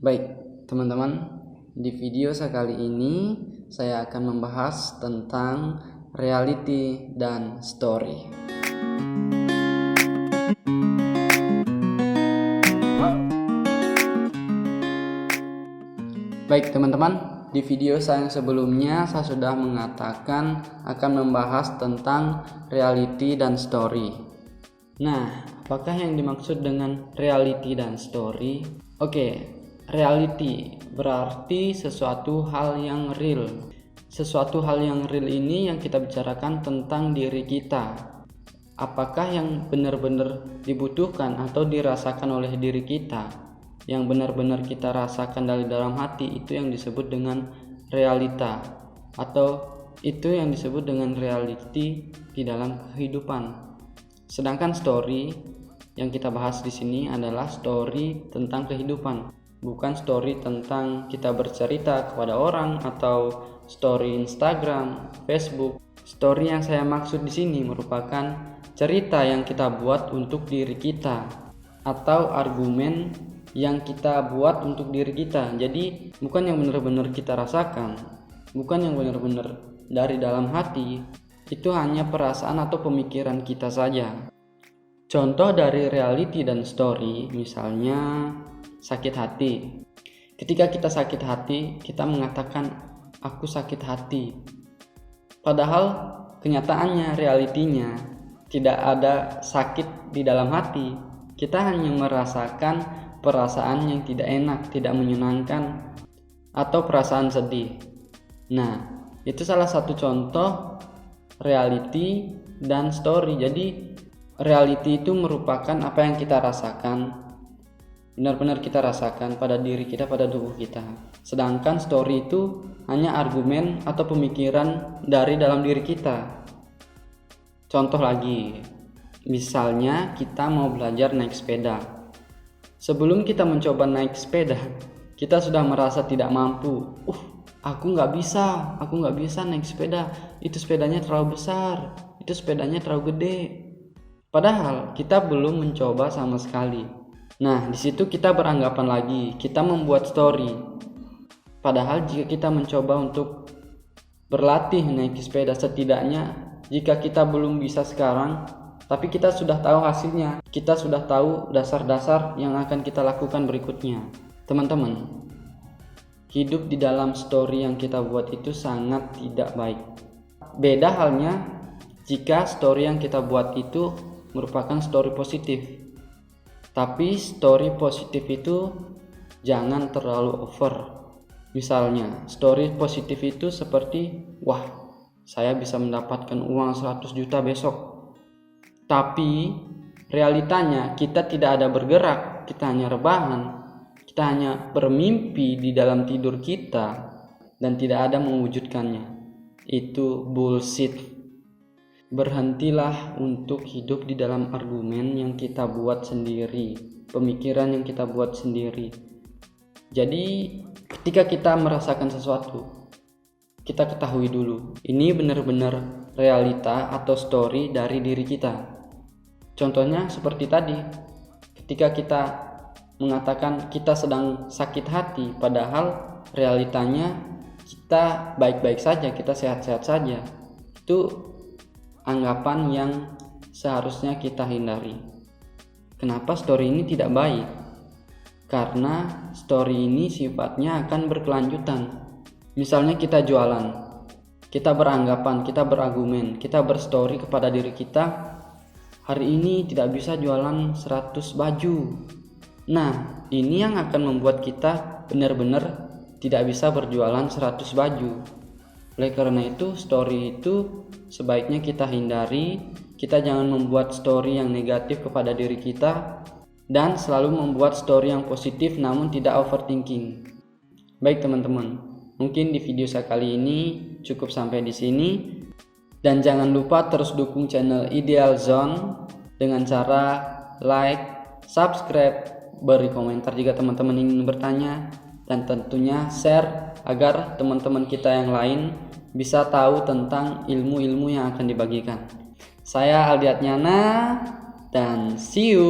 Baik, teman-teman, di video sekali ini saya akan membahas tentang reality dan story. Baik, teman-teman, di video saya yang sebelumnya saya sudah mengatakan akan membahas tentang reality dan story. Nah, apakah yang dimaksud dengan reality dan story? Oke, reality berarti sesuatu hal yang real. Sesuatu hal yang real ini yang kita bicarakan tentang diri kita. Apakah yang benar-benar dibutuhkan atau dirasakan oleh diri kita, yang benar-benar kita rasakan dari dalam hati, itu yang disebut dengan realita, atau itu yang disebut dengan reality di dalam kehidupan. Sedangkan story yang kita bahas di sini adalah story tentang kehidupan, bukan story tentang kita bercerita kepada orang atau story Instagram, Facebook. Story yang saya maksud di sini merupakan cerita yang kita buat untuk diri kita atau argumen yang kita buat untuk diri kita. Jadi bukan yang benar-benar kita rasakan, bukan yang benar-benar dari dalam hati. Itu hanya perasaan atau pemikiran kita saja. Contoh dari reality dan story, misalnya sakit hati. Ketika kita sakit hati, kita mengatakan aku sakit hati. Padahal kenyataannya, realitinya tidak ada sakit di dalam hati. Kita hanya merasakan perasaan yang tidak enak, tidak menyenangkan, atau perasaan sedih. Nah, itu salah satu contoh reality dan story. Jadi reality itu merupakan apa yang kita rasakan, benar-benar kita rasakan pada diri kita, pada tubuh kita. Sedangkan story itu hanya argumen atau pemikiran dari dalam diri kita. Contoh lagi, misalnya kita mau belajar naik sepeda. Sebelum kita mencoba naik sepeda, kita sudah merasa tidak mampu. Aku nggak bisa naik sepeda. Itu sepedanya terlalu besar, itu sepedanya terlalu gede. Padahal kita belum mencoba sama sekali. Nah, di situ kita beranggapan lagi, kita membuat story. Padahal jika kita mencoba untuk berlatih naik sepeda, setidaknya jika kita belum bisa sekarang, tapi kita sudah tahu hasilnya, kita sudah tahu dasar-dasar yang akan kita lakukan berikutnya. Teman-teman, hidup di dalam story yang kita buat itu sangat tidak baik. Beda halnya jika story yang kita buat itu merupakan story positif. Tapi story positif itu jangan terlalu over. Misalnya, story positif itu seperti, wah, saya bisa mendapatkan uang 100 juta besok. Tapi realitanya kita tidak ada bergerak, kita hanya rebahan, kita hanya bermimpi di dalam tidur kita dan tidak ada mewujudkannya. Itu bullshit. Berhentilah untuk hidup di dalam argumen yang kita buat sendiri, pemikiran yang kita buat sendiri. Jadi ketika kita merasakan sesuatu, kita ketahui dulu, ini benar-benar realita atau story dari diri kita. Contohnya seperti tadi, ketika kita mengatakan kita sedang sakit hati, padahal realitanya kita baik-baik saja, kita sehat-sehat saja. Itu anggapan yang seharusnya kita hindari. Kenapa story ini tidak baik? Karena story ini sifatnya akan berkelanjutan. Misalnya kita jualan, kita beranggapan, kita berargumen, kita berstory kepada diri kita, hari ini tidak bisa jualan 100 baju. Nah, ini yang akan membuat kita benar-benar tidak bisa berjualan 100 baju. Oleh karena itu, story itu sebaiknya kita hindari. Kita jangan membuat story yang negatif kepada diri kita, dan selalu membuat story yang positif namun tidak overthinking. Baik teman-teman, mungkin di video saya kali ini cukup sampai di sini. Dan jangan lupa terus dukung channel Ideal Zone dengan cara like, subscribe, beri komentar jika teman-teman ingin bertanya, dan tentunya share agar teman-teman kita yang lain bisa tahu tentang ilmu-ilmu yang akan dibagikan. Saya Aldi Atnyana dan see you.